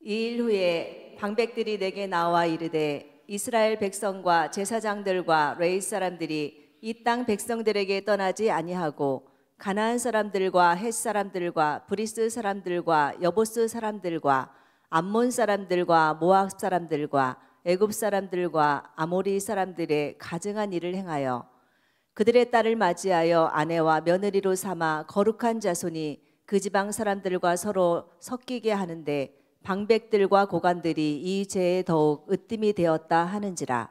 2일 후에 방백들이 내게 나와 이르되 이스라엘 백성과 제사장들과 레위 사람들이 이 땅 백성들에게 떠나지 아니하고 가나안 사람들과 헷 사람들과 브리스 사람들과 여보스 사람들과 암몬 사람들과 모압 사람들과 애굽 사람들과 아모리 사람들의 가증한 일을 행하여 그들의 딸을 맞이하여 아내와 며느리로 삼아 거룩한 자손이 그 지방 사람들과 서로 섞이게 하는데 방백들과 고관들이 이 죄에 더욱 으뜸이 되었다 하는지라.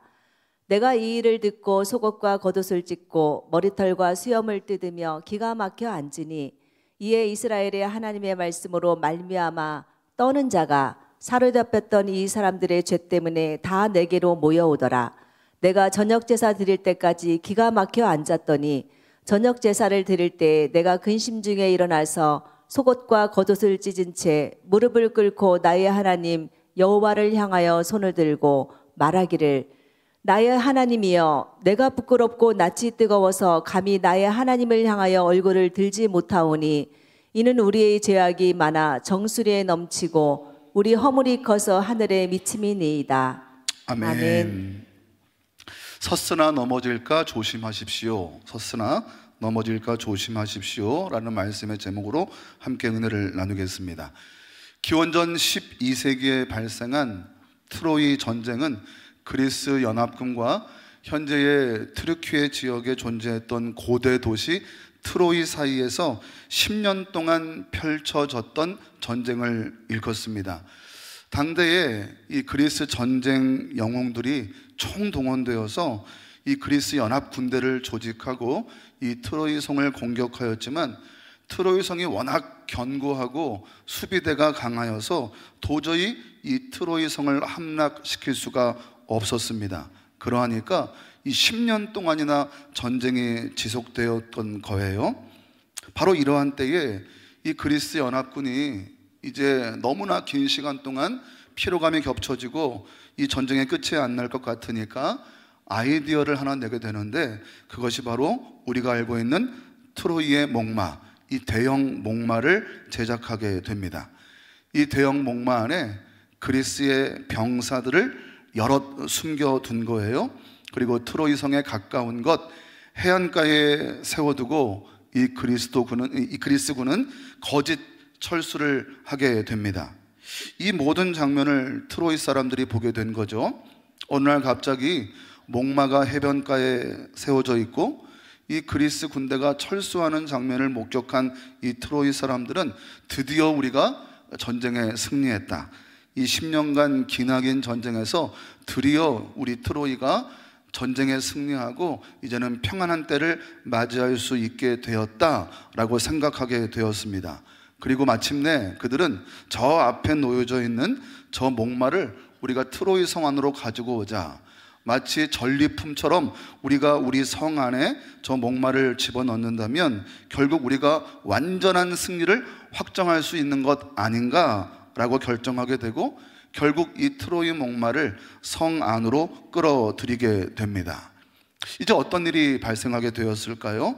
내가 이 일을 듣고 속옷과 겉옷을 찢고 머리털과 수염을 뜯으며 기가 막혀 앉으니 이에 이스라엘의 하나님의 말씀으로 말미암아 떠는 자가 사로잡혔던 이 사람들의 죄 때문에 다 내게로 모여오더라. 내가 저녁 제사 드릴 때까지 기가 막혀 앉았더니 저녁 제사를 드릴 때 내가 근심 중에 일어나서 속옷과 겉옷을 찢은 채 무릎을 꿇고 나의 하나님 여호와를 향하여 손을 들고 말하기를 나의 하나님이여 내가 부끄럽고 낯이 뜨거워서 감히 나의 하나님을 향하여 얼굴을 들지 못하오니 이는 우리의 죄악이 많아 정수리에 넘치고 우리 허물이 커서 하늘에 미침이니이다. 아멘. 아멘. 섰으나 넘어질까 조심하십시오. 섰으나 넘어질까 조심하십시오 라는 말씀의 제목으로 함께 은혜를 나누겠습니다. 기원전 12세기에 발생한 트로이 전쟁은 그리스 연합군과 현재의 트르키예 지역에 존재했던 고대 도시 트로이 사이에서 10년 동안 펼쳐졌던 전쟁을 일컫습니다. 당대에 이 그리스 전쟁 영웅들이 총동원되어서 이 그리스 연합 군대를 조직하고 이 트로이 성을 공격하였지만 트로이 성이 워낙 견고하고 수비대가 강하여서 도저히 이 트로이 성을 함락시킬 수가 없었습니다. 그러하니까 이 10년 동안이나 전쟁이 지속되었던 거예요. 바로 이러한 때에 이 그리스 연합군이 이제 너무나 긴 시간 동안 피로감이 겹쳐지고 이 전쟁의 끝이 안 날 것 같으니까 아이디어를 하나 내게 되는데 그것이 바로 우리가 알고 있는 트로이의 목마, 이 대형 목마를 제작하게 됩니다. 이 대형 목마 안에 그리스의 병사들을 여럿 숨겨둔 거예요. 그리고 트로이 성에 가까운 것 해안가에 세워두고 이 그리스군은 거짓 철수를 하게 됩니다. 이 모든 장면을 트로이 사람들이 보게 된 거죠. 어느 날 갑자기 목마가 해변가에 세워져 있고 이 그리스 군대가 철수하는 장면을 목격한 이 트로이 사람들은 드디어 우리가 전쟁에 승리했다. 이 10년간 기나긴 전쟁에서 드디어 우리 트로이가 전쟁에 승리하고 이제는 평안한 때를 맞이할 수 있게 되었다라고 생각하게 되었습니다. 그리고 마침내 그들은 저 앞에 놓여져 있는 저 목마를 우리가 트로이 성 안으로 가지고 오자. 마치 전리품처럼 우리가 우리 성 안에 저 목마를 집어넣는다면 결국 우리가 완전한 승리를 확정할 수 있는 것 아닌가라고 결정하게 되고 결국 이 트로이 목마를 성 안으로 끌어들이게 됩니다. 이제 어떤 일이 발생하게 되었을까요?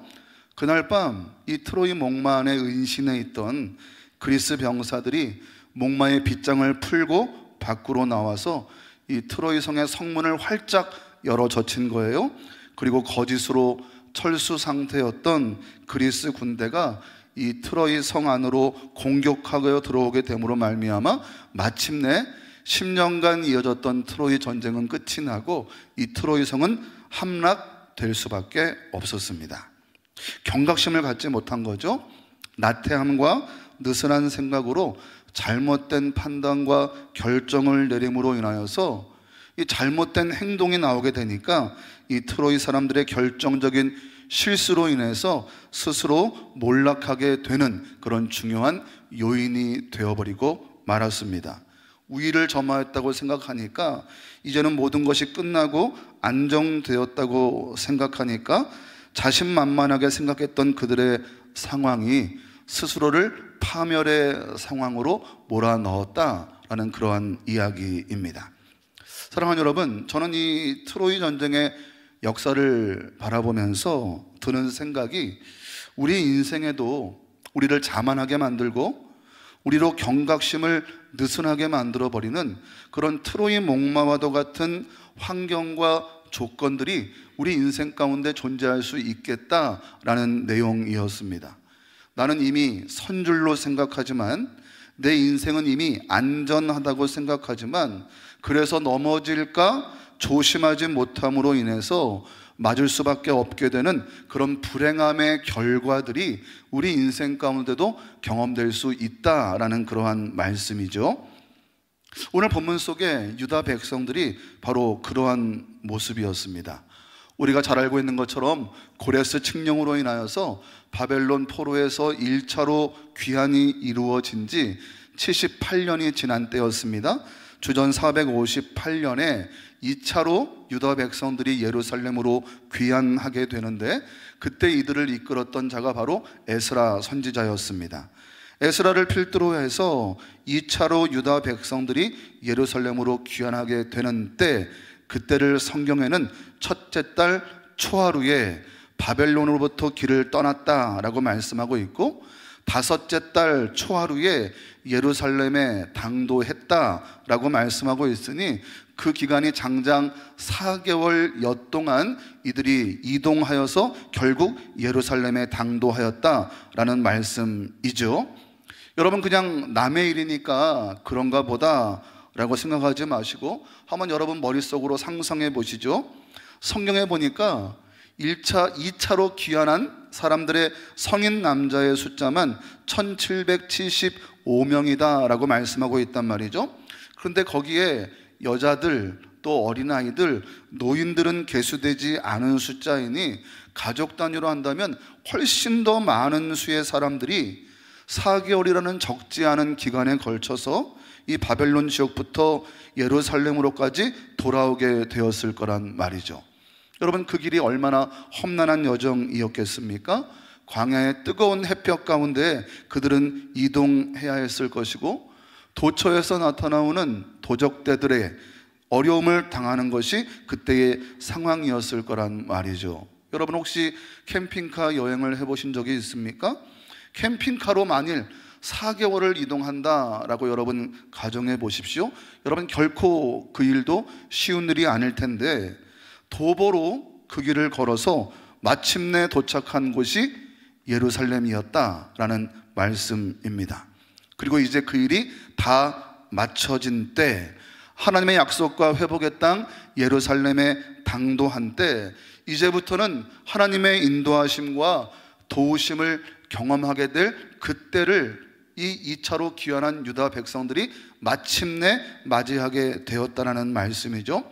그날 밤 이 트로이 목마 안에 은신해 있던 그리스 병사들이 목마의 빗장을 풀고 밖으로 나와서 이 트로이 성의 성문을 활짝 열어 젖힌 거예요. 그리고 거짓으로 철수 상태였던 그리스 군대가 이 트로이 성 안으로 공격하여 들어오게 됨으로 말미암아 마침내 10년간 이어졌던 트로이 전쟁은 끝이 나고 이 트로이 성은 함락될 수밖에 없었습니다. 경각심을 갖지 못한 거죠. 나태함과 느슨한 생각으로 잘못된 판단과 결정을 내림으로 인하여서 이 잘못된 행동이 나오게 되니까 이 트로이 사람들의 결정적인 실수로 인해서 스스로 몰락하게 되는 그런 중요한 요인이 되어버리고 말았습니다. 우위를 점하였다고 생각하니까 이제는 모든 것이 끝나고 안정되었다고 생각하니까 자신만만하게 생각했던 그들의 상황이 스스로를 파멸의 상황으로 몰아넣었다라는 그러한 이야기입니다. 사랑하는 여러분, 저는 이 트로이 전쟁의 역사를 바라보면서 드는 생각이 우리 인생에도 우리를 자만하게 만들고 우리로 경각심을 느슨하게 만들어버리는 그런 트로이 목마와도 같은 환경과 조건들이 우리 인생 가운데 존재할 수 있겠다라는 내용이었습니다. 나는 이미 선줄로 생각하지만, 내 인생은 이미 안전하다고 생각하지만, 그래서 넘어질까 조심하지 못함으로 인해서 맞을 수밖에 없게 되는 그런 불행함의 결과들이 우리 인생 가운데도 경험될 수 있다라는 그러한 말씀이죠. 오늘 본문 속에 유다 백성들이 바로 그러한 모습이었습니다. 우리가 잘 알고 있는 것처럼 고레스 칙령으로 인하여서 바벨론 포로에서 1차로 귀환이 이루어진 지 78년이 지난 때였습니다. 주전 458년에 2차로 유다 백성들이 예루살렘으로 귀환하게 되는데, 그때 이들을 이끌었던 자가 바로 에스라 선지자였습니다. 에스라를 필두로 해서 2차로 유다 백성들이 예루살렘으로 귀환하게 되는 때, 그때를 성경에는 첫째 달 초하루에 바벨론으로부터 길을 떠났다라고 말씀하고 있고, 다섯째 달 초하루에 예루살렘에 당도했다라고 말씀하고 있으니, 그 기간이 장장 4개월여 동안 이들이 이동하여서 결국 예루살렘에 당도하였다라는 말씀이죠. 여러분, 그냥 남의 일이니까 그런가 보다 라고 생각하지 마시고 한번 여러분 머릿속으로 상상해 보시죠. 성경에 보니까 1차, 2차로 귀환한 사람들의 성인 남자의 숫자만 1775명이다 라고 말씀하고 있단 말이죠. 그런데 거기에 여자들, 또 어린아이들, 노인들은 계수되지 않은 숫자이니 가족 단위로 한다면 훨씬 더 많은 수의 사람들이 4개월이라는 적지 않은 기간에 걸쳐서 이 바벨론 지역부터 예루살렘으로까지 돌아오게 되었을 거란 말이죠. 여러분, 그 길이 얼마나 험난한 여정이었겠습니까? 광야의 뜨거운 햇볕 가운데 그들은 이동해야 했을 것이고, 도처에서 나타나오는 도적대들의 어려움을 당하는 것이 그때의 상황이었을 거란 말이죠. 여러분, 혹시 캠핑카 여행을 해보신 적이 있습니까? 캠핑카로 만일 4개월을 이동한다라고 여러분 가정해 보십시오. 여러분, 결코 그 일도 쉬운 일이 아닐 텐데, 도보로 그 길을 걸어서 마침내 도착한 곳이 예루살렘이었다라는 말씀입니다. 그리고 이제 그 일이 다 마쳐진 때, 하나님의 약속과 회복의 땅 예루살렘에 당도한 때, 이제부터는 하나님의 인도하심과 도우심을 경험하게 될 그때를 이 2차로 귀환한 유다 백성들이 마침내 맞이하게 되었다는 말씀이죠.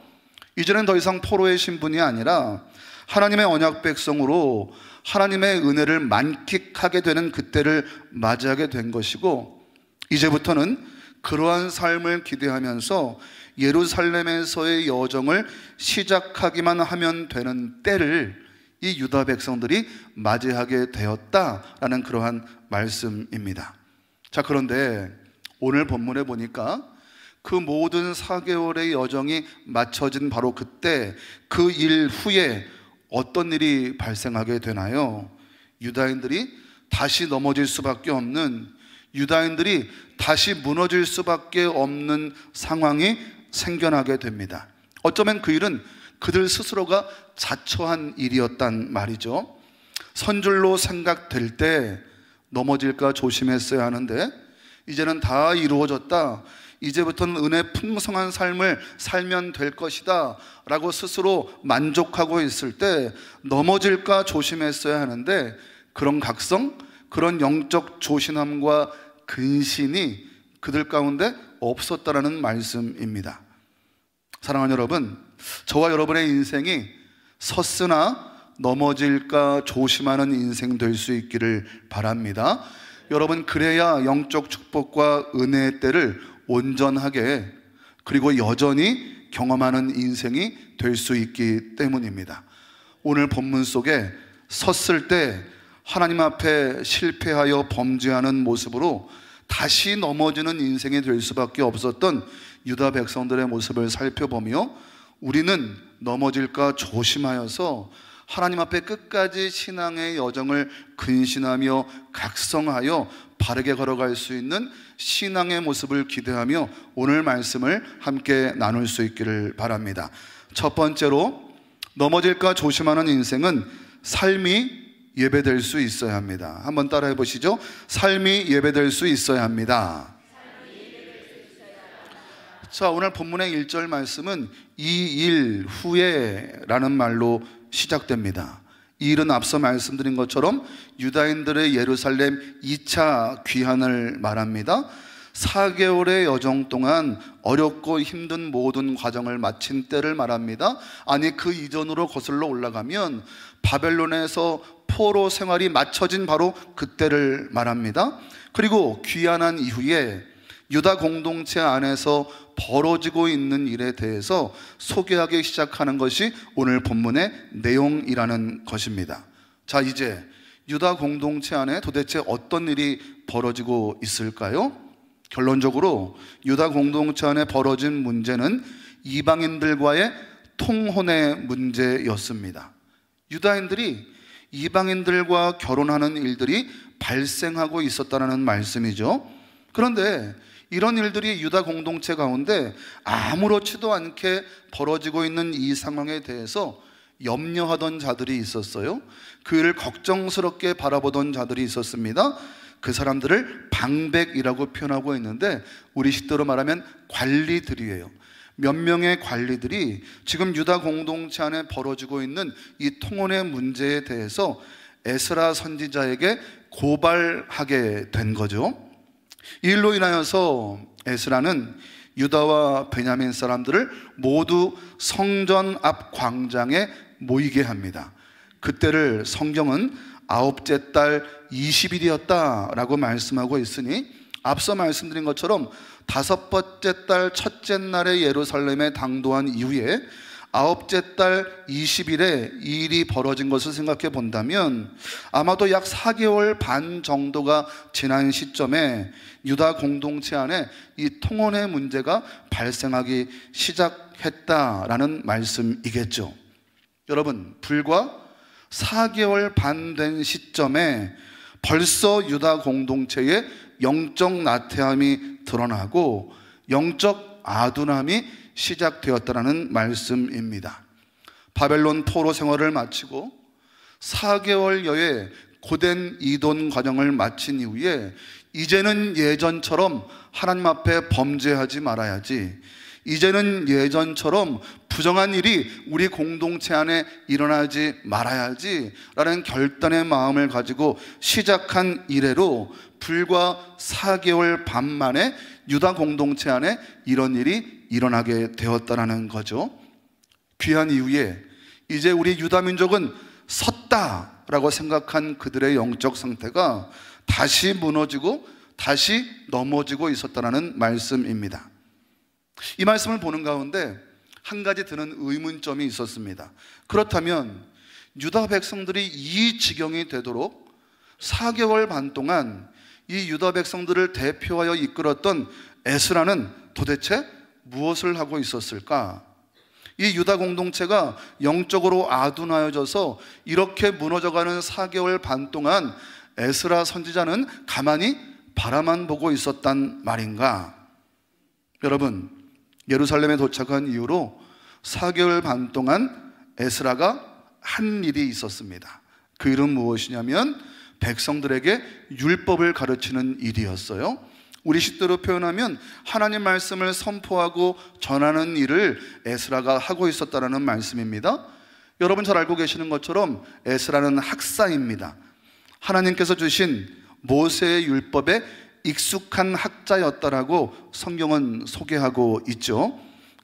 이제는 더 이상 포로의 신분이 아니라 하나님의 언약 백성으로 하나님의 은혜를 만끽하게 되는 그때를 맞이하게 된 것이고, 이제부터는 그러한 삶을 기대하면서 예루살렘에서의 여정을 시작하기만 하면 되는 때를 이 유다 백성들이 맞이하게 되었다라는 그러한 말씀입니다. 자, 그런데 오늘 본문에 보니까 그 모든 4개월의 여정이 마쳐진 바로 그때, 그 일 후에 어떤 일이 발생하게 되나요? 유다인들이 다시 넘어질 수밖에 없는, 유다인들이 다시 무너질 수밖에 없는 상황이 생겨나게 됩니다. 어쩌면 그 일은 그들 스스로가 자처한 일이었단 말이죠. 선줄로 생각될 때 넘어질까 조심했어야 하는데, 이제는 다 이루어졌다, 이제부터는 은혜 풍성한 삶을 살면 될 것이다 라고 스스로 만족하고 있을 때 넘어질까 조심했어야 하는데, 그런 각성, 그런 영적 조신함과 근신이 그들 가운데 없었다라는 말씀입니다. 사랑하는 여러분, 저와 여러분의 인생이 섰으나 넘어질까 조심하는 인생 될 수 있기를 바랍니다. 여러분, 그래야 영적 축복과 은혜의 때를 온전하게, 그리고 여전히 경험하는 인생이 될 수 있기 때문입니다. 오늘 본문 속에 섰을 때 하나님 앞에 실패하여 범죄하는 모습으로 다시 넘어지는 인생이 될 수밖에 없었던 유다 백성들의 모습을 살펴보며, 우리는 넘어질까 조심하여서 하나님 앞에 끝까지 신앙의 여정을 근신하며 각성하여 바르게 걸어갈 수 있는 신앙의 모습을 기대하며 오늘 말씀을 함께 나눌 수 있기를 바랍니다. 첫 번째로, 넘어질까 조심하는 인생은 삶이 예배될 수 있어야 합니다. 한번 따라해 보시죠. 삶이 예배될 수 있어야 합니다. 자, 오늘 본문의 1절 말씀은 이 일 후에 라는 말로 시작됩니다. 이 일은 앞서 말씀드린 것처럼 유다인들의 예루살렘 2차 귀환을 말합니다. 4개월의 여정 동안 어렵고 힘든 모든 과정을 마친 때를 말합니다. 아니, 그 이전으로 거슬러 올라가면 바벨론에서 포로 생활이 마쳐진 바로 그때를 말합니다. 그리고 귀환한 이후에 유다 공동체 안에서 벌어지고 있는 일에 대해서 소개하기 시작하는 것이 오늘 본문의 내용이라는 것입니다. 자, 이제 유다 공동체 안에 도대체 어떤 일이 벌어지고 있을까요? 결론적으로 유다 공동체 안에 벌어진 문제는 이방인들과의 통혼의 문제였습니다. 유다인들이 이방인들과 결혼하는 일들이 발생하고 있었다는 말씀이죠. 그런데 이런 일들이 유다 공동체 가운데 아무렇지도 않게 벌어지고 있는 이 상황에 대해서 염려하던 자들이 있었어요. 그 일을 걱정스럽게 바라보던 자들이 있었습니다. 그 사람들을 방백이라고 표현하고 있는데 우리 식대로 말하면 관리들이에요. 몇 명의 관리들이 지금 유다 공동체 안에 벌어지고 있는 이 통혼의 문제에 대해서 에스라 선지자에게 고발하게 된 거죠. 이 일로 인하여서 에스라는 유다와 베냐민 사람들을 모두 성전 앞 광장에 모이게 합니다. 그때를 성경은 9째 달 20일이었다 라고 말씀하고 있으니 앞서 말씀드린 것처럼 5번째 달 첫째 날에 예루살렘에 당도한 이후에 9째 달 20일에 이 일이 벌어진 것을 생각해 본다면 아마도 약 4개월 반 정도가 지난 시점에 유다 공동체 안에 이 통혼의 문제가 발생하기 시작했다라는 말씀이겠죠. 여러분, 불과 4개월 반 된 시점에 벌써 유다 공동체의 영적 나태함이 드러나고 영적 아둔함이 시작되었다는 말씀입니다. 바벨론 포로 생활을 마치고 4개월여의 고된 이동 과정을 마친 이후에 이제는 예전처럼 하나님 앞에 범죄하지 말아야지, 이제는 예전처럼 부정한 일이 우리 공동체 안에 일어나지 말아야지 라는 결단의 마음을 가지고 시작한 이래로 불과 4개월 반 만에 유다 공동체 안에 이런 일이 일어나게 되었다는 거죠. 귀한 이후에 이제 우리 유다 민족은 섰다라고 생각한 그들의 영적 상태가 다시 무너지고 다시 넘어지고 있었다는 말씀입니다. 이 말씀을 보는 가운데 한 가지 드는 의문점이 있었습니다. 그렇다면 유다 백성들이 이 지경이 되도록 4개월 반 동안 이 유다 백성들을 대표하여 이끌었던 에스라는 도대체 무엇을 하고 있었을까? 이 유다 공동체가 영적으로 아둔하여져서 이렇게 무너져가는 4개월 반 동안 에스라 선지자는 가만히 바라만 보고 있었단 말인가? 여러분, 예루살렘에 도착한 이후로 4개월 반 동안 에스라가 한 일이 있었습니다. 그 일은 무엇이냐면 백성들에게 율법을 가르치는 일이었어요. 우리 식대로 표현하면 하나님 말씀을 선포하고 전하는 일을 에스라가 하고 있었다는 말씀입니다. 여러분 잘 알고 계시는 것처럼 에스라는 학사입니다. 하나님께서 주신 모세의 율법에 익숙한 학자였다라고 성경은 소개하고 있죠.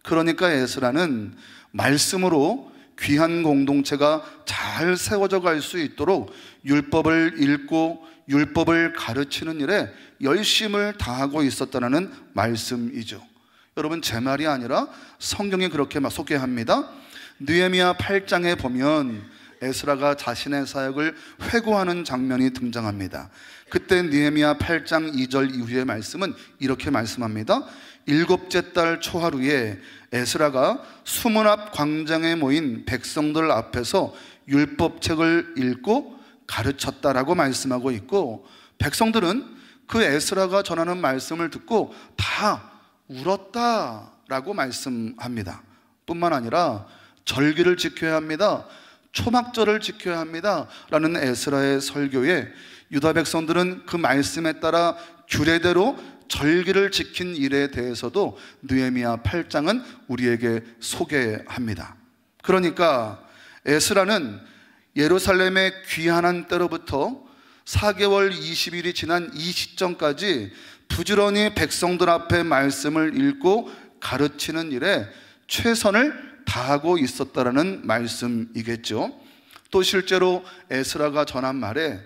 그러니까 에스라는 말씀으로 귀한 공동체가 잘 세워져 갈 수 있도록 율법을 읽고 율법을 가르치는 일에 열심을 다하고 있었다는 말씀이죠. 여러분, 제 말이 아니라 성경이 그렇게 소개합니다. 느헤미야 8장에 보면 에스라가 자신의 사역을 회고하는 장면이 등장합니다. 그때 느헤미야 8장 2절 이후의 말씀은 이렇게 말씀합니다. 7째 달 초하루에 에스라가 수문 앞 광장에 모인 백성들 앞에서 율법책을 읽고 가르쳤다라고 말씀하고 있고, 백성들은 그 에스라가 전하는 말씀을 듣고 다 울었다라고 말씀합니다. 뿐만 아니라 절기를 지켜야 합니다, 초막절을 지켜야 합니다 라는 에스라의 설교에 유다 백성들은 그 말씀에 따라 규례대로 절기를 지킨 일에 대해서도 느헤미야 8장은 우리에게 소개합니다. 그러니까 에스라는 예루살렘에 귀환한 때로부터 4개월 20일이 지난 이 시점까지 부지런히 백성들 앞에 말씀을 읽고 가르치는 일에 최선을 다하고 있었다라는 말씀이겠죠. 또 실제로 에스라가 전한 말에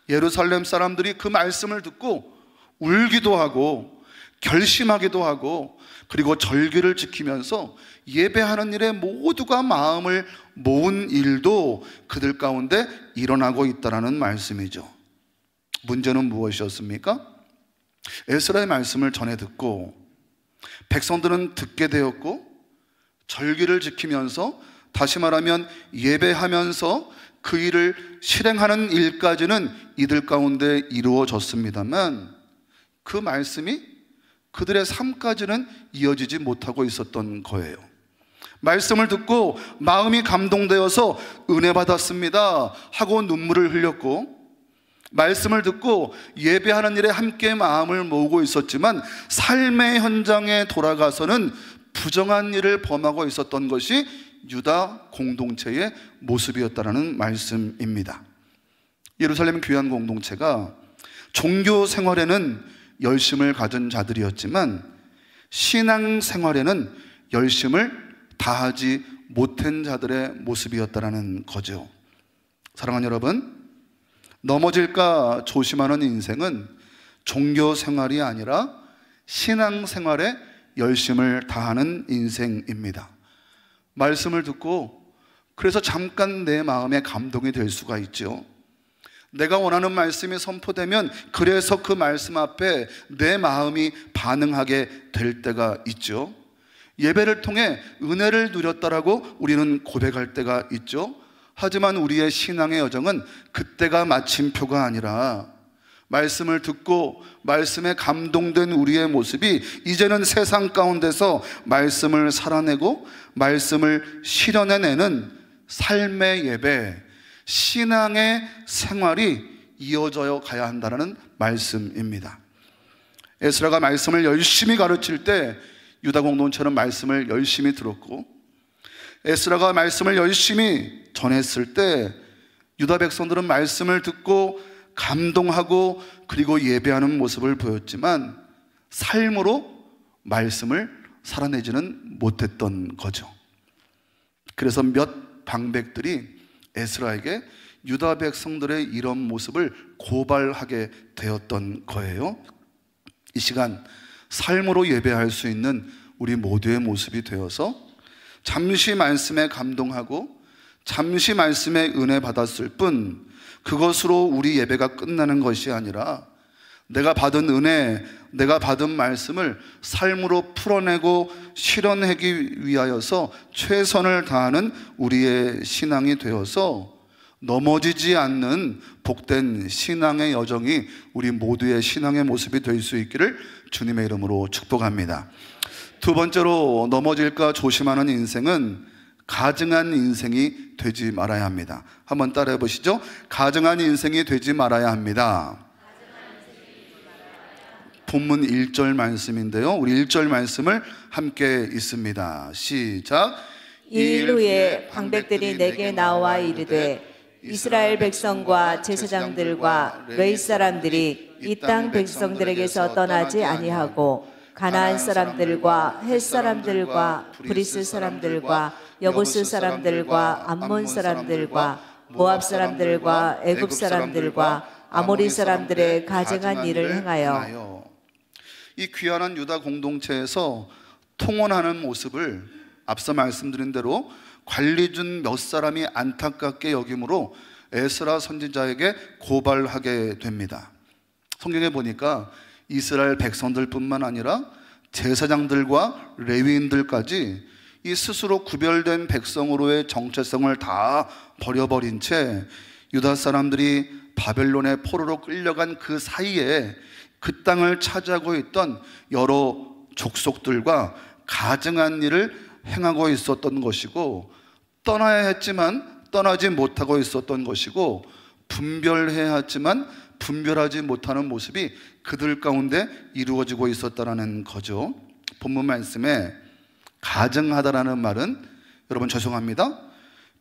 예루살렘 사람들이 그 말씀을 듣고 울기도 하고 결심하기도 하고, 그리고 절기를 지키면서 예배하는 일에 모두가 마음을 모은 일도 그들 가운데 일어나고 있다는 말씀이죠. 문제는 무엇이었습니까? 에스라의 말씀을 전해 듣고 백성들은 듣게 되었고, 절기를 지키면서, 다시 말하면 예배하면서 그 일을 실행하는 일까지는 이들 가운데 이루어졌습니다만, 그 말씀이 그들의 삶까지는 이어지지 못하고 있었던 거예요. 말씀을 듣고 마음이 감동되어서 은혜 받았습니다 하고 눈물을 흘렸고, 말씀을 듣고 예배하는 일에 함께 마음을 모으고 있었지만 삶의 현장에 돌아가서는 부정한 일을 범하고 있었던 것이 유다 공동체의 모습이었다는 말씀입니다. 예루살렘 귀환 공동체가 종교 생활에는 열심을 가진 자들이었지만 신앙 생활에는 열심을 다하지 못한 자들의 모습이었다는 거죠. 사랑하는 여러분, 넘어질까 조심하는 인생은 종교 생활이 아니라 신앙 생활에 열심을 다하는 인생입니다. 말씀을 듣고 그래서 잠깐 내 마음에 감동이 될 수가 있죠. 내가 원하는 말씀이 선포되면 그래서 그 말씀 앞에 내 마음이 반응하게 될 때가 있죠. 예배를 통해 은혜를 누렸다라고 우리는 고백할 때가 있죠. 하지만 우리의 신앙의 여정은 그때가 마침표가 아니라 말씀을 듣고 말씀에 감동된 우리의 모습이 이제는 세상 가운데서 말씀을 살아내고 말씀을 실현해내는 삶의 예배, 신앙의 생활이 이어져 가야 한다는 말씀입니다. 에스라가 말씀을 열심히 가르칠 때 유다 공동체는 말씀을 열심히 들었고, 에스라가 말씀을 열심히 전했을 때 유다 백성들은 말씀을 듣고 감동하고 그리고 예배하는 모습을 보였지만 삶으로 말씀을 살아내지는 못했던 거죠. 그래서 몇 방백들이 에스라에게 유다 백성들의 이런 모습을 고발하게 되었던 거예요. 이 시간 삶으로 예배할 수 있는 우리 모두의 모습이 되어서 잠시 말씀에 감동하고 잠시 말씀에 은혜 받았을 뿐 그것으로 우리 예배가 끝나는 것이 아니라 내가 받은 은혜, 내가 받은 말씀을 삶으로 풀어내고 실현하기 위하여서 최선을 다하는 우리의 신앙이 되어서 넘어지지 않는 복된 신앙의 여정이 우리 모두의 신앙의 모습이 될 수 있기를 주님의 이름으로 축복합니다. 두 번째로 넘어질까 조심하는 인생은 가증한 인생이 되지 말아야 합니다. 한번 따라해 보시죠. 가증한 인생이 되지 말아야 합니다. 본문 1절 말씀인데요, 우리 1절 말씀을 함께 읽습니다. 시작. 이 일 후에 방백들이 내게 나와 이르되 이스라엘 백성과 제사장들과 레위 사람들이 이 땅 백성들에게서 떠나지 아니하고 가나안 사람들과 헷 사람들과 브리스 사람들과 여부스 사람들과 암몬 사람들과 모압 사람들과 애굽 사람들과 아모리 사람들의 가증한 일을 행하여. 이 귀환한 유다 공동체에서 통원하는 모습을 앞서 말씀드린 대로 관리준 몇 사람이 안타깝게 여김으로 에스라 선지자에게 고발하게 됩니다. 성경에 보니까 이스라엘 백성들뿐만 아니라 제사장들과 레위인들까지 이 스스로 구별된 백성으로의 정체성을 다 버려버린 채 유다 사람들이 바벨론의 포로로 끌려간 그 사이에 그 땅을 차지하고 있던 여러 족속들과 가증한 일을 행하고 있었던 것이고, 떠나야 했지만 떠나지 못하고 있었던 것이고, 분별해야 했지만 분별하지 못하는 모습이 그들 가운데 이루어지고 있었다는 거죠. 본문 말씀에 가증하다라는 말은, 여러분 죄송합니다,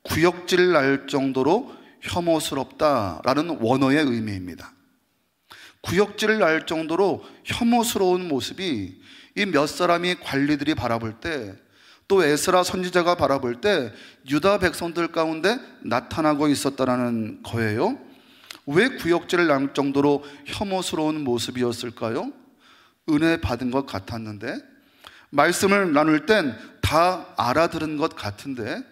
구역질 날 정도로 혐오스럽다라는 원어의 의미입니다. 구역질 날 정도로 혐오스러운 모습이 이 몇 사람이 관리들이 바라볼 때, 또 에스라 선지자가 바라볼 때 유다 백성들 가운데 나타나고 있었다는 거예요. 왜 구역질 날 정도로 혐오스러운 모습이었을까요? 은혜 받은 것 같았는데, 말씀을 나눌 땐 다 알아들은 것 같은데,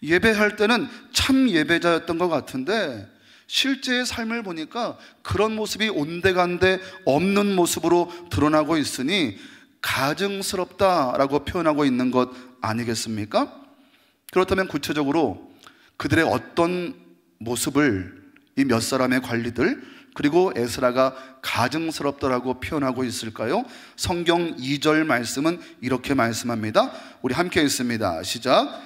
예배할 때는 참 예배자였던 것 같은데, 실제의 삶을 보니까 그런 모습이 온데간데 없는 모습으로 드러나고 있으니 가증스럽다라고 표현하고 있는 것 아니겠습니까? 그렇다면 구체적으로 그들의 어떤 모습을 이 몇 사람의 관리들, 그리고 에스라가 가증스럽다라고 표현하고 있을까요? 성경 2절 말씀은 이렇게 말씀합니다. 우리 함께 읽습니다. 시작.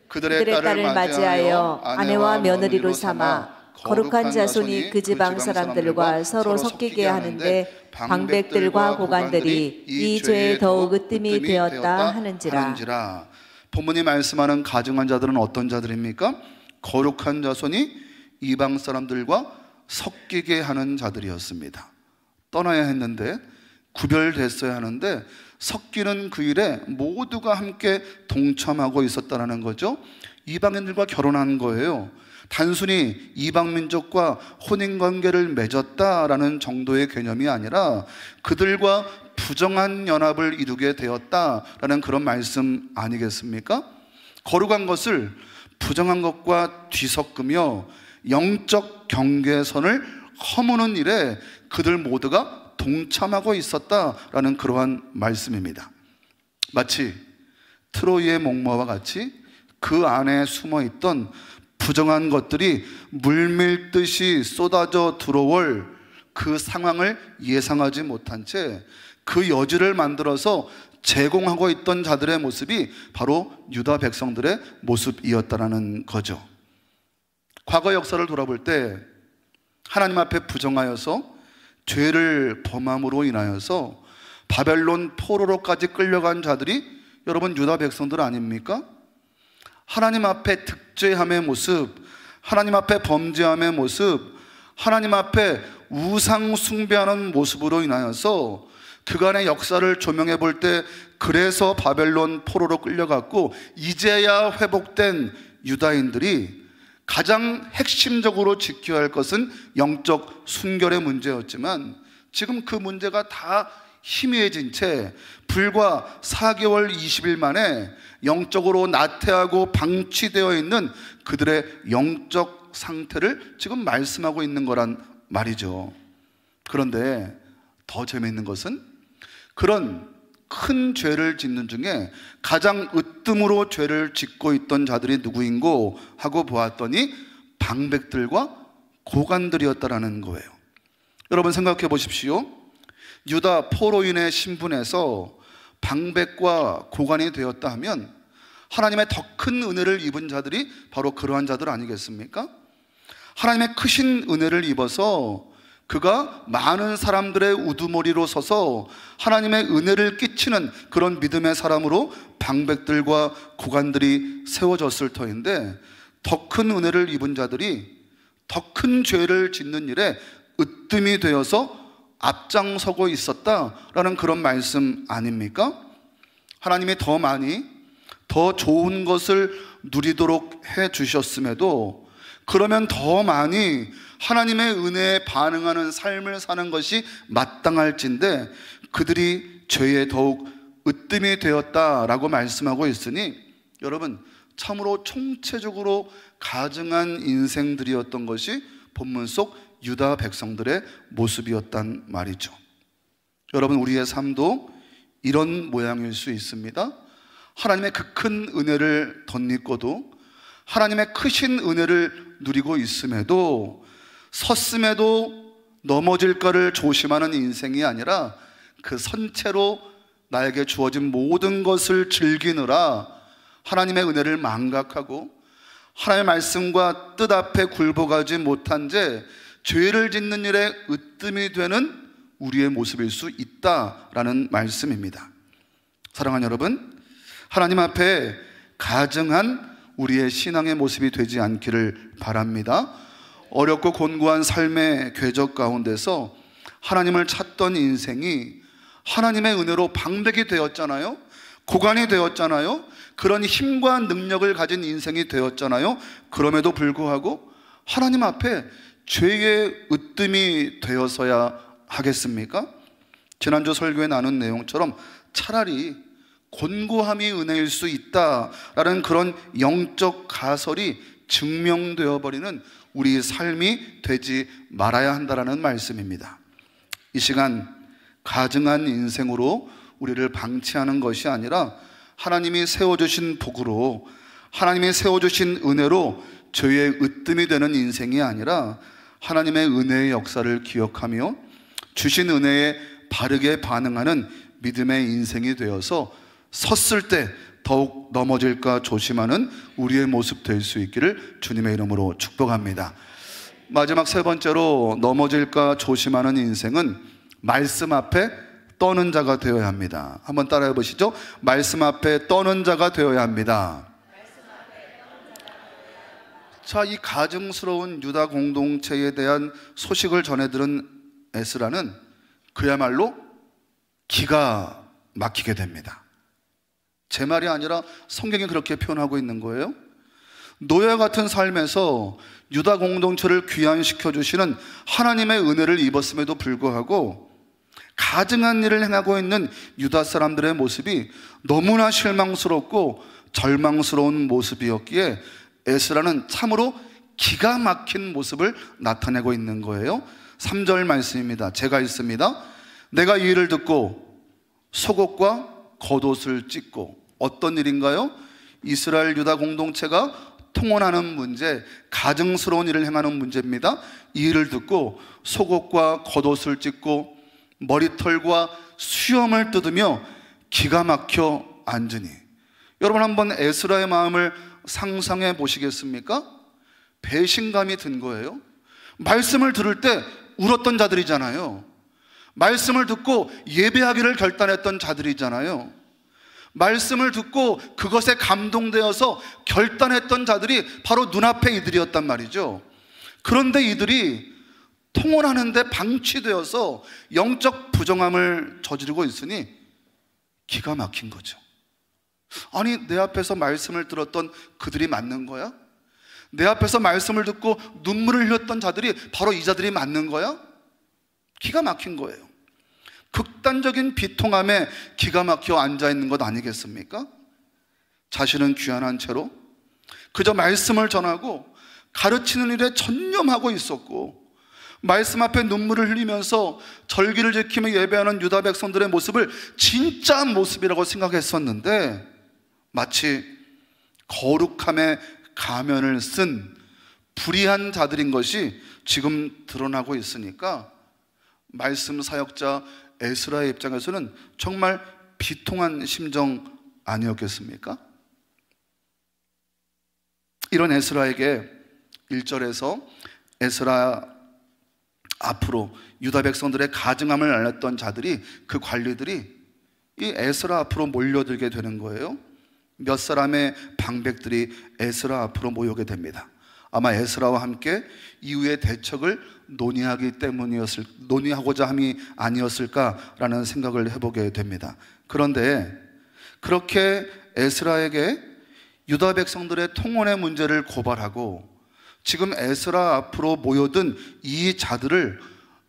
그들의 딸을 맞이하여 아내와 며느리로 삼아 거룩한 자손이 그 지방 사람들과 서로 섞이게 하는데 방백들과 고관들이 이 죄에 더욱 으뜸이 되었다 하는지라. 본문이 말씀하는 가증한 자들은 어떤 자들입니까? 거룩한 자손이 이방 사람들과 섞이게 하는 자들이었습니다. 떠나야 했는데, 구별됐어야 하는데 섞이는 그 일에 모두가 함께 동참하고 있었다는 거죠. 이방인들과 결혼한 거예요. 단순히 이방 민족과 혼인관계를 맺었다라는 정도의 개념이 아니라 그들과 부정한 연합을 이루게 되었다라는 그런 말씀 아니겠습니까? 거룩한 것을 부정한 것과 뒤섞으며 영적 경계선을 허무는 일에 그들 모두가 동참하고 있었다라는 그러한 말씀입니다. 마치 트로이의 목마와 같이 그 안에 숨어있던 부정한 것들이 물밀듯이 쏟아져 들어올 그 상황을 예상하지 못한 채 그 여지를 만들어서 제공하고 있던 자들의 모습이 바로 유다 백성들의 모습이었다는 거죠. 과거 역사를 돌아볼 때 하나님 앞에 부정하여서 죄를 범함으로 인하여서 바벨론 포로로까지 끌려간 자들이 여러분 유다 백성들 아닙니까? 하나님 앞에 득죄함의 모습, 하나님 앞에 범죄함의 모습, 하나님 앞에 우상 숭배하는 모습으로 인하여서 그간의 역사를 조명해 볼 때, 그래서 바벨론 포로로 끌려갔고 이제야 회복된 유다인들이 가장 핵심적으로 지켜야 할 것은 영적 순결의 문제였지만, 지금 그 문제가 다 희미해진 채 불과 4개월 20일 만에 영적으로 나태하고 방치되어 있는 그들의 영적 상태를 지금 말씀하고 있는 거란 말이죠. 그런데 더 재미있는 것은 그런 큰 죄를 짓는 중에 가장 으뜸으로 죄를 짓고 있던 자들이 누구인고 하고 보았더니 방백들과 고관들이었다라는 거예요. 여러분 생각해 보십시오. 유다 포로인의 신분에서 방백과 고관이 되었다 하면 하나님의 더 큰 은혜를 입은 자들이 바로 그러한 자들 아니겠습니까? 하나님의 크신 은혜를 입어서 그가 많은 사람들의 우두머리로 서서 하나님의 은혜를 끼치는 그런 믿음의 사람으로 방백들과 고관들이 세워졌을 터인데, 더 큰 은혜를 입은 자들이 더 큰 죄를 짓는 일에 으뜸이 되어서 앞장서고 있었다라는 그런 말씀 아닙니까? 하나님이 더 많이 더 좋은 것을 누리도록 해 주셨음에도, 그러면 더 많이 하나님의 은혜에 반응하는 삶을 사는 것이 마땅할진데 그들이 죄에 더욱 으뜸이 되었다라고 말씀하고 있으니, 여러분 참으로 총체적으로 가증한 인생들이었던 것이 본문 속 유다 백성들의 모습이었단 말이죠. 여러분 우리의 삶도 이런 모양일 수 있습니다. 하나님의 그 큰 은혜를 덧입고도 하나님의 크신 은혜를 누리고 있음에도 섰음에도 넘어질까를 조심하는 인생이 아니라 그 선체로 나에게 주어진 모든 것을 즐기느라 하나님의 은혜를 망각하고 하나님의 말씀과 뜻 앞에 굴복하지 못한 채 죄를 짓는 일에 으뜸이 되는 우리의 모습일 수 있다라는 말씀입니다. 사랑하는 여러분, 하나님 앞에 가증한 우리의 신앙의 모습이 되지 않기를 바랍니다. 어렵고 곤고한 삶의 궤적 가운데서 하나님을 찾던 인생이 하나님의 은혜로 방백이 되었잖아요. 고관이 되었잖아요. 그런 힘과 능력을 가진 인생이 되었잖아요. 그럼에도 불구하고 하나님 앞에 죄의 으뜸이 되어서야 하겠습니까? 지난주 설교에 나눈 내용처럼 차라리 곤고함이 은혜일 수 있다라는 그런 영적 가설이 증명되어 버리는 우리 삶이 되지 말아야 한다라는 말씀입니다. 이 시간 가증한 인생으로 우리를 방치하는 것이 아니라 하나님이 세워주신 복으로, 하나님이 세워주신 은혜로 죄의 으뜸이 되는 인생이 아니라 하나님의 은혜의 역사를 기억하며 주신 은혜에 바르게 반응하는 믿음의 인생이 되어서 섰을 때 더욱 넘어질까 조심하는 우리의 모습 될 수 있기를 주님의 이름으로 축복합니다. 마지막 세 번째로 넘어질까 조심하는 인생은 말씀 앞에 떠는 자가 되어야 합니다. 한번 따라해 보시죠. 말씀 앞에 떠는 자가 되어야 합니다. 자, 이 가증스러운 유다 공동체에 대한 소식을 전해 들은 에스라는 그야말로 기가 막히게 됩니다. 제 말이 아니라 성경이 그렇게 표현하고 있는 거예요. 노예 같은 삶에서 유다 공동체를 귀환시켜 주시는 하나님의 은혜를 입었음에도 불구하고 가증한 일을 행하고 있는 유다 사람들의 모습이 너무나 실망스럽고 절망스러운 모습이었기에 에스라는 참으로 기가 막힌 모습을 나타내고 있는 거예요. 3절 말씀입니다. 제가 읽습니다. 내가 이 일을 듣고 속옷과 겉옷을 찢고, 어떤 일인가요? 이스라엘 유다 공동체가 통혼하는 문제, 가증스러운 일을 행하는 문제입니다. 이 일을 듣고 속옷과 겉옷을 찢고 머리털과 수염을 뜯으며 기가 막혀 앉으니. 여러분 한번 에스라의 마음을 상상해 보시겠습니까? 배신감이 든 거예요. 말씀을 들을 때 울었던 자들이잖아요. 말씀을 듣고 예배하기를 결단했던 자들이잖아요. 말씀을 듣고 그것에 감동되어서 결단했던 자들이 바로 눈앞에 이들이었단 말이죠. 그런데 이들이 통혼하는데 방치되어서 영적 부정함을 저지르고 있으니 기가 막힌 거죠. 아니, 내 앞에서 말씀을 들었던 그들이 맞는 거야? 내 앞에서 말씀을 듣고 눈물을 흘렸던 자들이 바로 이 자들이 맞는 거야? 기가 막힌 거예요. 극단적인 비통함에 기가 막혀 앉아있는 것 아니겠습니까? 자신은 귀환한 채로 그저 말씀을 전하고 가르치는 일에 전념하고 있었고, 말씀 앞에 눈물을 흘리면서 절기를 지키며 예배하는 유다 백성들의 모습을 진짜 모습이라고 생각했었는데, 마치 거룩함의 가면을 쓴 불의한 자들인 것이 지금 드러나고 있으니까 말씀 사역자 에스라의 입장에서는 정말 비통한 심정 아니었겠습니까? 이런 에스라에게 1절에서 에스라 앞으로 유다 백성들의 가증함을 알렸던 자들이, 그 관리들이 이 에스라 앞으로 몰려들게 되는 거예요. 몇 사람의 방백들이 에스라 앞으로 모여게 됩니다. 아마 에스라와 함께 이후의 대책을 논의하고자 함이 아니었을까라는 생각을 해보게 됩니다. 그런데 그렇게 에스라에게 유다 백성들의 통혼의 문제를 고발하고 지금 에스라 앞으로 모여든 이 자들을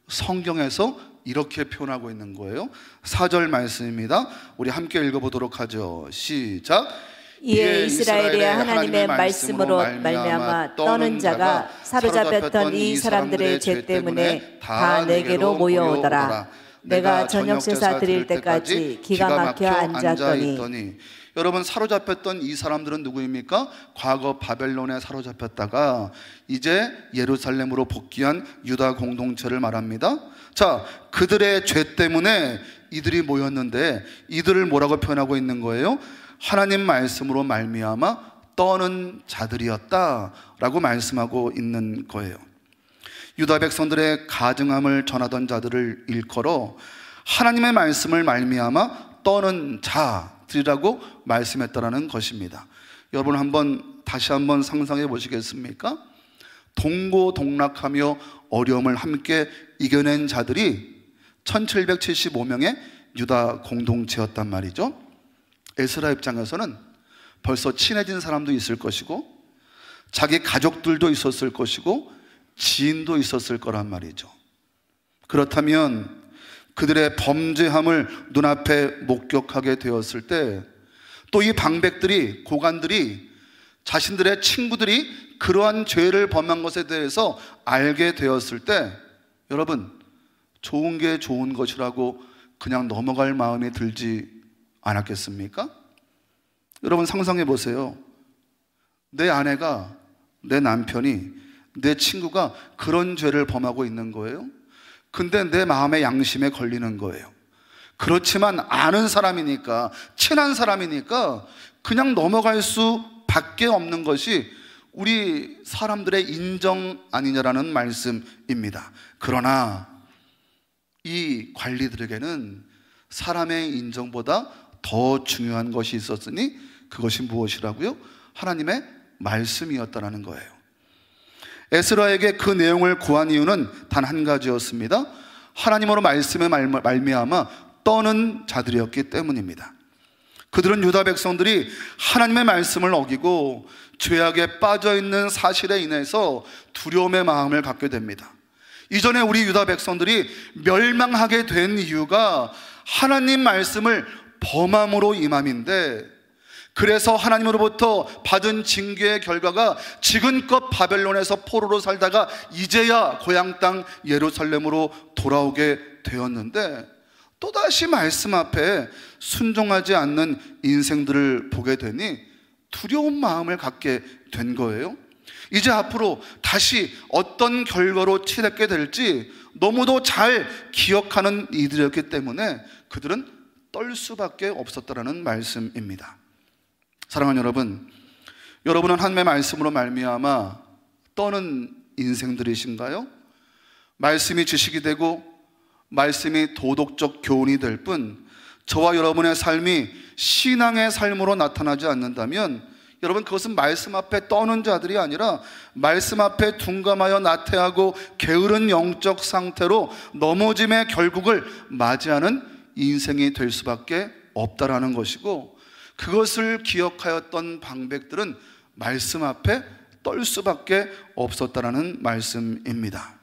성경에서 이렇게 표현하고 있는 거예요. 4절 말씀입니다. 우리 함께 읽어보도록 하죠. 시작. 이에 이스라엘의 하나님의 말씀으로 말미암아 떠는 자가 사로잡혔던 이 사람들의 죄 때문에 다 내게로 모여오더라. 내가 저녁 제사 드릴 때까지 기가 막혀 앉았더니. 여러분, 사로잡혔던 이 사람들은 누구입니까? 과거 바벨론에 사로잡혔다가 이제 예루살렘으로 복귀한 유다 공동체를 말합니다. 자, 그들의 죄 때문에 이들이 모였는데 이들을 뭐라고 표현하고 있는 거예요? 하나님 말씀으로 말미암아 떠는 자들이었다라고 말씀하고 있는 거예요. 유다 백성들의 가증함을 전하던 자들을 일컬어 하나님의 말씀을 말미암아 떠는 자들이라고 말씀했다라는 것입니다. 여러분, 다시 한번 상상해 보시겠습니까? 동고동락하며 어려움을 함께 이겨낸 자들이 1775명의 유다 공동체였단 말이죠. 에스라 입장에서는 벌써 친해진 사람도 있을 것이고 자기 가족들도 있었을 것이고 지인도 있었을 거란 말이죠. 그렇다면 그들의 범죄함을 눈앞에 목격하게 되었을 때 또 이 방백들이, 고관들이, 자신들의 친구들이 그러한 죄를 범한 것에 대해서 알게 되었을 때 여러분, 좋은 게 좋은 것이라고 그냥 넘어갈 마음이 들지 않았겠습니까? 여러분, 상상해 보세요. 내 아내가, 내 남편이, 내 친구가 그런 죄를 범하고 있는 거예요. 근데 내 마음의 양심에 걸리는 거예요. 그렇지만 아는 사람이니까, 친한 사람이니까 그냥 넘어갈 수밖에 없는 것이 우리 사람들의 인정 아니냐라는 말씀입니다. 그러나 이 관리들에게는 사람의 인정보다 더 중요한 것이 있었으니 그것이 무엇이라고요? 하나님의 말씀이었다는 거예요. 에스라에게 그 내용을 구한 이유는 단 한 가지였습니다. 하나님으로 말씀에 말미암아 떠는 자들이었기 때문입니다. 그들은 유다 백성들이 하나님의 말씀을 어기고 죄악에 빠져있는 사실에 인해서 두려움의 마음을 갖게 됩니다. 이전에 우리 유다 백성들이 멸망하게 된 이유가 하나님 말씀을 범함으로 임함인데, 그래서 하나님으로부터 받은 징계의 결과가 지금껏 바벨론에서 포로로 살다가 이제야 고향 땅 예루살렘으로 돌아오게 되었는데, 또다시 말씀 앞에 순종하지 않는 인생들을 보게 되니 두려운 마음을 갖게 된 거예요. 이제 앞으로 다시 어떤 결과로 치닫게 될지 너무도 잘 기억하는 이들이었기 때문에 그들은 떨 수밖에 없었다라는 말씀입니다. 사랑하는 여러분, 여러분은 하나님의 말씀으로 말미암아 떠는 인생들이신가요? 말씀이 지식이 되고 말씀이 도덕적 교훈이 될 뿐 저와 여러분의 삶이 신앙의 삶으로 나타나지 않는다면 여러분, 그것은 말씀 앞에 떠는 자들이 아니라 말씀 앞에 둔감하여 나태하고 게으른 영적 상태로 넘어짐의 결국을 맞이하는 인생이 될 수밖에 없다라는 것이고, 그것을 기억하였던 방백들은 말씀 앞에 떨 수밖에 없었다라는 말씀입니다.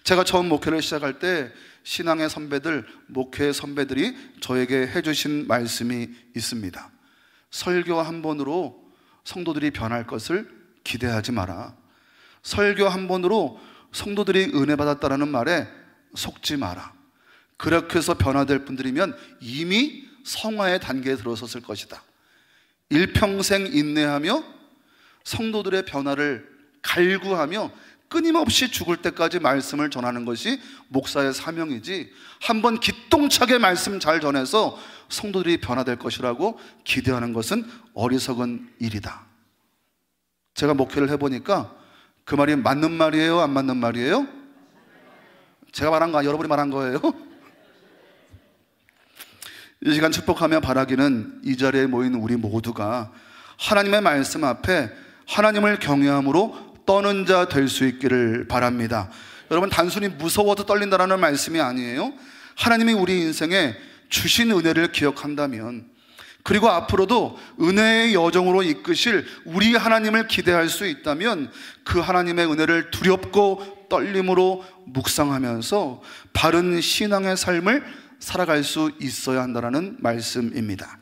제가 처음 목회를 시작할 때 신앙의 선배들, 목회 선배들이 저에게 해주신 말씀이 있습니다. 설교 한 번으로 성도들이 변할 것을 기대하지 마라. 설교 한 번으로 성도들이 은혜 받았다라는 말에 속지 마라. 그렇게 해서 변화될 분들이면 이미 성화의 단계에 들어섰을 것이다. 일평생 인내하며 성도들의 변화를 갈구하며 끊임없이 죽을 때까지 말씀을 전하는 것이 목사의 사명이지, 한번 기똥차게 말씀 잘 전해서 성도들이 변화될 것이라고 기대하는 것은 어리석은 일이다. 제가 목회를 해보니까 그 말이 맞는 말이에요, 안 맞는 말이에요? 제가 말한 거, 여러분이 말한 거예요? 이 시간 축복하며 바라기는 이 자리에 모인 우리 모두가 하나님의 말씀 앞에 하나님을 경외함으로 떠는 자 될 수 있기를 바랍니다. 여러분, 단순히 무서워서 떨린다라는 말씀이 아니에요. 하나님이 우리 인생에 주신 은혜를 기억한다면, 그리고 앞으로도 은혜의 여정으로 이끄실 우리 하나님을 기대할 수 있다면 그 하나님의 은혜를 두렵고 떨림으로 묵상하면서 바른 신앙의 삶을 살아갈 수 있어야 한다는 말씀입니다.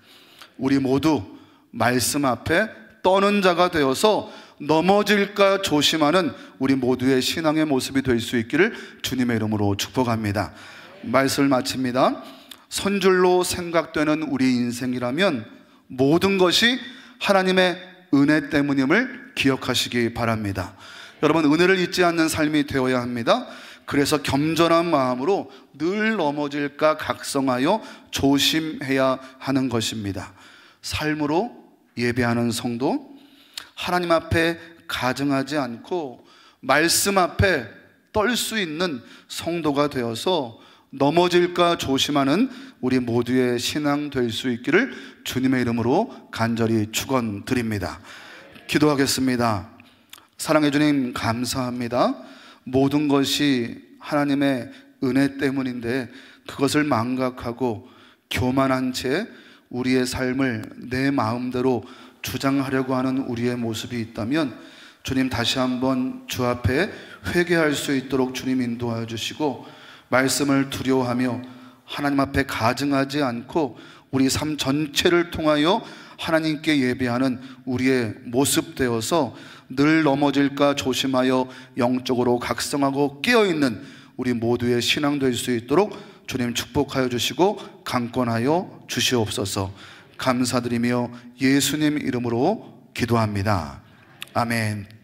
우리 모두 말씀 앞에 떠는 자가 되어서 넘어질까 조심하는 우리 모두의 신앙의 모습이 될 수 있기를 주님의 이름으로 축복합니다. 말씀을 마칩니다. 선줄로 생각되는 우리 인생이라면 모든 것이 하나님의 은혜 때문임을 기억하시기 바랍니다. 여러분, 은혜를 잊지 않는 삶이 되어야 합니다. 그래서 겸손한 마음으로 늘 넘어질까 각성하여 조심해야 하는 것입니다. 삶으로 예배하는 성도, 하나님 앞에 가증하지 않고 말씀 앞에 떨 수 있는 성도가 되어서 넘어질까 조심하는 우리 모두의 신앙 될 수 있기를 주님의 이름으로 간절히 축원드립니다. 기도하겠습니다. 사랑해 주님, 감사합니다. 모든 것이 하나님의 은혜 때문인데 그것을 망각하고 교만한 채 우리의 삶을 내 마음대로 주장하려고 하는 우리의 모습이 있다면 주님, 다시 한번 주 앞에 회개할 수 있도록 주님 인도하여 주시고, 말씀을 두려워하며 하나님 앞에 가증하지 않고 우리 삶 전체를 통하여 하나님께 예배하는 우리의 모습 되어서 늘 넘어질까 조심하여 영적으로 각성하고 깨어있는 우리 모두의 신앙 될 수 있도록 주님 축복하여 주시고 강권하여 주시옵소서. 감사드리며 예수님 이름으로 기도합니다. 아멘.